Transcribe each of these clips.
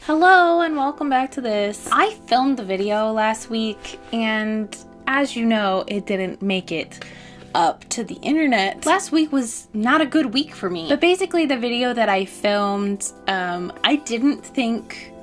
Hello and welcome back to this. I filmed the video last week and as you know, it didn't make it up to the internet. Last week was not a good week for me. But basically the video that I filmed, I didn't think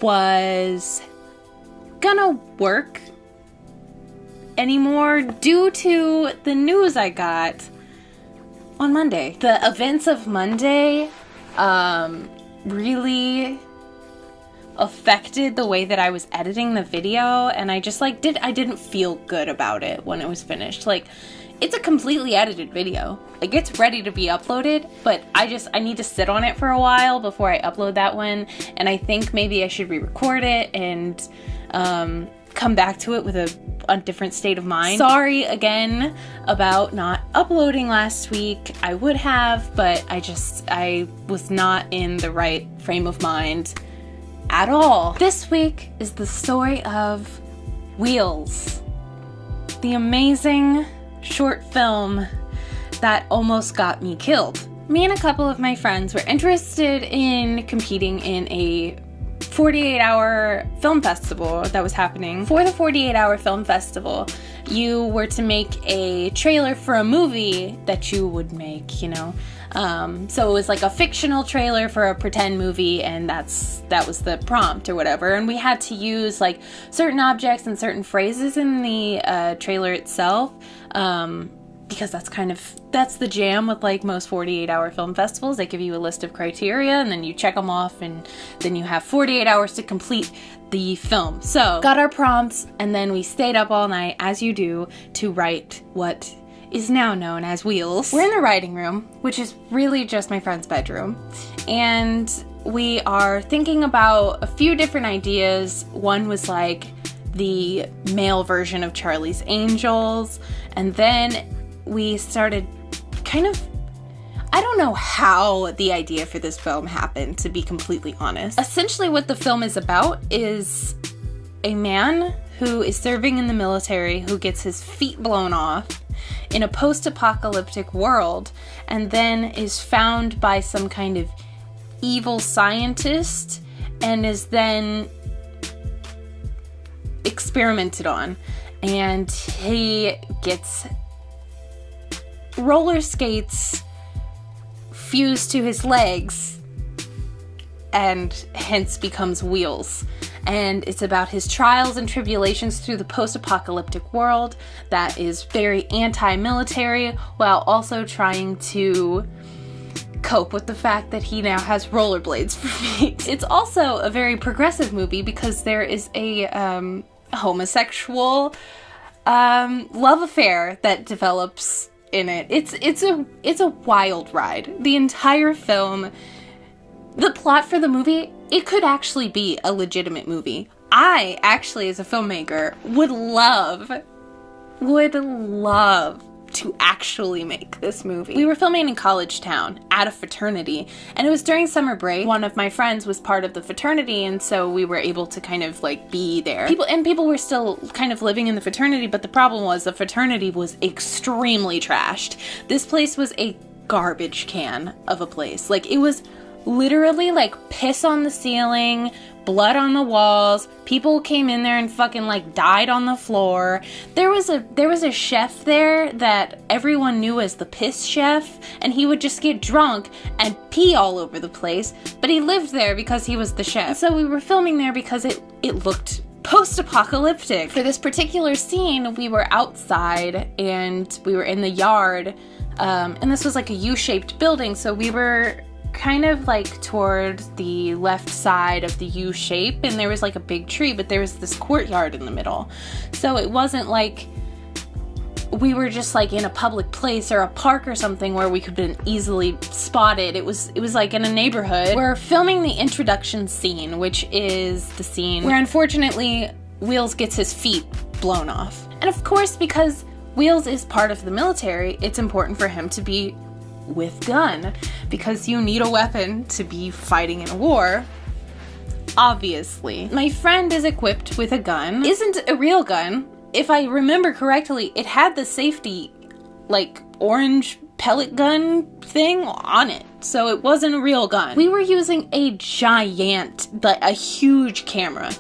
was gonna work anymore due to the news I got on Monday. The events of Monday, really affected the way that I was editing the video, and I just I didn't feel good about it when it was finished. Like, it's a completely edited video. Like, it's ready to be uploaded, but I need to sit on it for a while before I upload that one, and I think maybe I should re-record it and come back to it with a different state of mind. Sorry again about not uploading last week. I would have, but I was not in the right frame of mind at all. This week is the story of Wheels, the amazing short film that almost got me killed. Me and a couple of my friends were interested in competing in a 48-hour film festival that was happening. For the 48-hour film festival, you were to make a trailer for a movie that you would make, you know. So it was like a fictional trailer for a pretend movie, and that was the prompt or whatever. And we had to use like certain objects and certain phrases in the trailer itself, because that's the jam with like most 48-hour film festivals. They give you a list of criteria and then you check them off, and then you have 48 hours to complete the film. So got our prompts, and then we stayed up all night, as you do, to write what is now known as Wheels. We're in the writing room, which is really just my friend's bedroom, and we are thinking about a few different ideas. One was like the male version of Charlie's Angels, and then we started I don't know how the idea for this film happened, to be completely honest. Essentially what the film is about is a man who is serving in the military who gets his feet blown off in a post-apocalyptic world, and then is found by some kind of evil scientist and is then experimented on, and he gets roller skates fused to his legs and hence becomes Wheels. And it's about his trials and tribulations through the post-apocalyptic world that is very anti-military, while also trying to cope with the fact that he now has rollerblades for feet. It's also a very progressive movie because there is a homosexual love affair that develops in it. It's a wild ride. The entire film, the plot for the movie, it could actually be a legitimate movie. I actually, as a filmmaker, would love to actually make this movie. We were filming in College Town at a fraternity, and it was during summer break. One of my friends was part of the fraternity, and so we were able to kind of like be there. People were still kind of living in the fraternity, but the problem was the fraternity was extremely trashed. This place was a garbage can of a place. Like, it was literally like piss on the ceiling, blood on the walls. People came in there and fucking like died on the floor. There was a chef there that everyone knew as the piss chef, and he would just get drunk and pee all over the place, but he lived there because he was the chef. And so we were filming there because it looked post-apocalyptic. For this particular scene, we were outside and we were in the yard, and this was like a U-shaped building, so we were kind of like toward the left side of the U shape, and there was like a big tree, but there was this courtyard in the middle. So it wasn't like we were just like in a public place or a park or something where we could have been easily spotted. It was like in a neighborhood. We're filming the introduction scene, which is the scene where unfortunately Wheels gets his feet blown off. And of course, because Wheels is part of the military, it's important for him to be with gun, because you need a weapon to be fighting in a war, obviously. My friend is equipped with a gun. Isn't a real gun. If I remember correctly, it had the safety, like, orange pellet gun thing on it. So it wasn't a real gun. We were using a a huge camera.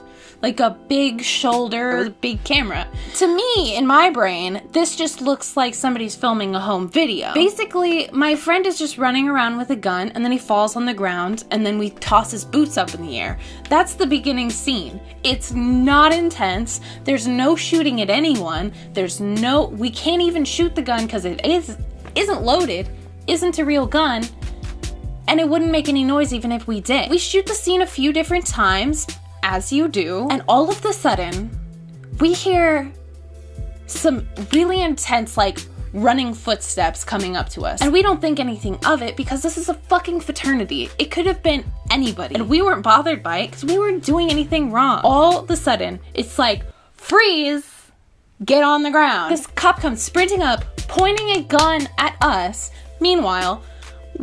Like a big shoulder, big camera. To me, in my brain, this just looks like somebody's filming a home video. Basically, my friend is just running around with a gun, and then he falls on the ground, and then we toss his boots up in the air. That's the beginning scene. It's not intense. There's no shooting at anyone. We can't even shoot the gun because it isn't loaded, isn't a real gun, and it wouldn't make any noise even if we did. We shoot the scene a few different times, as you do, and all of a sudden, we hear some really intense, running footsteps coming up to us. And we don't think anything of it because this is a fucking fraternity. It could have been anybody. And we weren't bothered by it because we weren't doing anything wrong. All of a sudden, it's like, freeze, get on the ground. This cop comes sprinting up, pointing a gun at us. Meanwhile,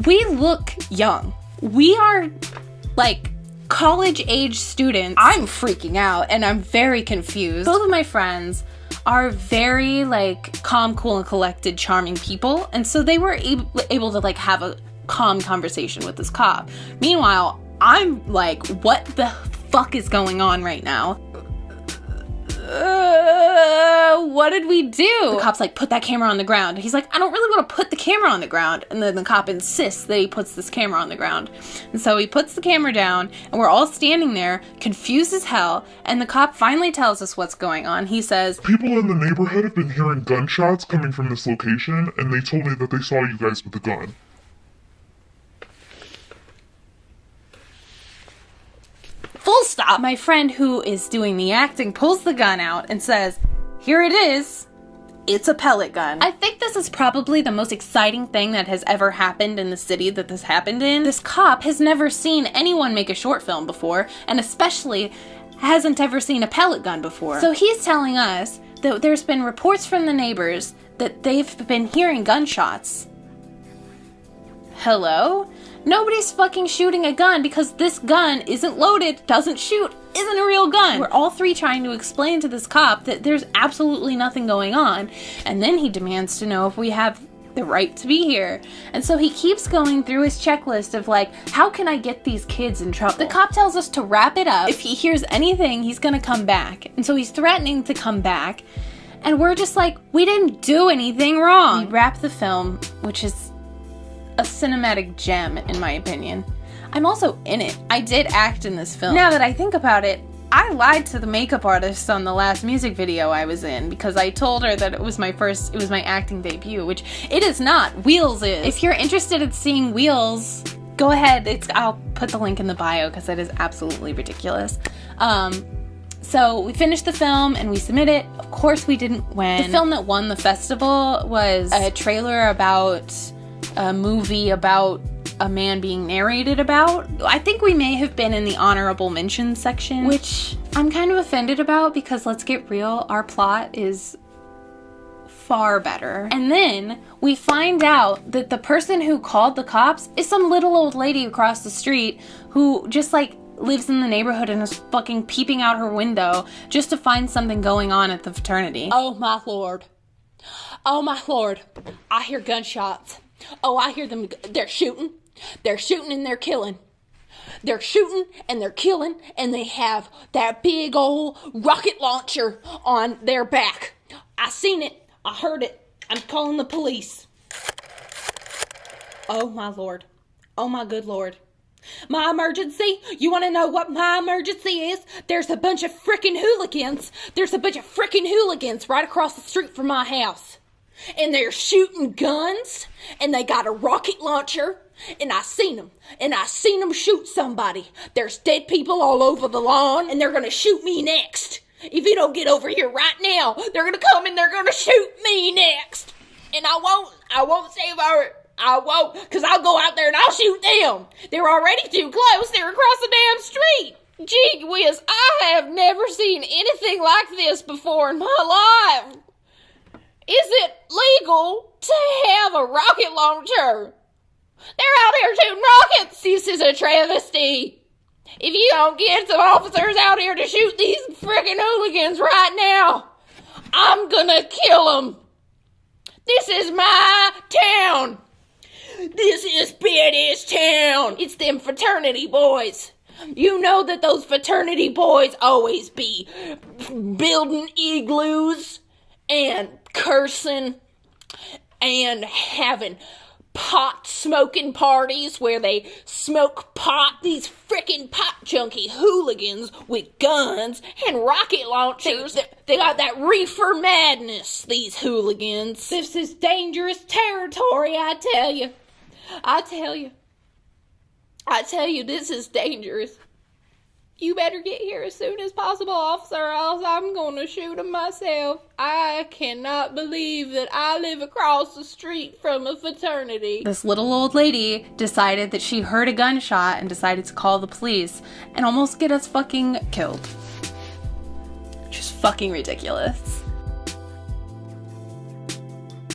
we look young. We are, college-age students. I'm freaking out, and I'm very confused. Both of my friends are very, calm, cool, and collected, charming people, and so they were able to, have a calm conversation with this cop. Meanwhile, I'm like, what the fuck is going on right now? What did we do? The cop's like, put that camera on the ground. He's like, I don't really want to put the camera on the ground. And then the cop insists that he puts this camera on the ground. And so he puts the camera down, and we're all standing there, confused as hell, and the cop finally tells us what's going on. He says, people in the neighborhood have been hearing gunshots coming from this location, and they told me that they saw you guys with a gun. Full stop. My friend who is doing the acting pulls the gun out and says, here it is. It's a pellet gun. I think this is probably the most exciting thing that has ever happened in the city that this happened in. This cop has never seen anyone make a short film before, and especially hasn't ever seen a pellet gun before. So he's telling us that there's been reports from the neighbors that they've been hearing gunshots. Hello? Nobody's fucking shooting a gun because this gun isn't loaded, doesn't shoot, isn't a real gun. We're all three trying to explain to this cop that there's absolutely nothing going on, and then he demands to know if we have the right to be here. And so he keeps going through his checklist of how can I get these kids in trouble? The cop tells us to wrap it up. If he hears anything, he's gonna come back. And so he's threatening to come back, and we're just like, we didn't do anything wrong. We wrap the film, which is a cinematic gem, in my opinion. I'm also in it. I did act in this film. Now that I think about it, I lied to the makeup artist on the last music video I was in because I told her that it was my acting debut, which it is not. Wheels is. If you're interested in seeing Wheels, go ahead. I'll put the link in the bio because it is absolutely ridiculous. So we finished the film and we submit it. Of course we didn't win. The film that won the festival was a trailer about a movie about a man being narrated about. I think we may have been in the honorable mention section, which I'm kind of offended about because let's get real, our plot is far better. And then we find out that the person who called the cops is some little old lady across the street who just lives in the neighborhood and is fucking peeping out her window just to find something going on at the fraternity. Oh my lord. Oh my lord. I hear gunshots. Oh, I hear them. They're shooting. They're shooting and they're killing. They're shooting and they're killing, and they have that big old rocket launcher on their back. I seen it. I heard it. I'm calling the police. Oh, my lord. Oh, my good lord. My emergency? You want to know what my emergency is? There's a bunch of freaking hooligans. There's a bunch of freaking hooligans right across the street from my house. And they're shooting guns, and they got a rocket launcher, and I seen them shoot somebody. There's dead people all over the lawn, and they're gonna shoot me next. If you don't get over here right now, they're gonna come and they're gonna shoot me next. And I won't say about I won't, because I'll go out there and I'll shoot them. They're already too close. They're across the damn street. Gee whiz, I have never seen anything like this before in my life. Is it legal to have a rocket launcher? They're out here shooting rockets. This is a travesty. If you don't get some officers out here to shoot these freaking hooligans right now, I'm gonna kill them. This is my town. This is badass town. It's them fraternity boys. You know that those fraternity boys always be building igloos and cursing and having pot smoking parties where they smoke pot. These frickin' pot junkie hooligans with guns and rocket launchers. They got that reefer madness, these hooligans. This is dangerous territory, I tell you. I tell you, this is dangerous. You better get here as soon as possible, officer, or else I'm gonna shoot him myself. I cannot believe that I live across the street from a fraternity. This little old lady decided that she heard a gunshot and decided to call the police and almost get us fucking killed. Just fucking ridiculous.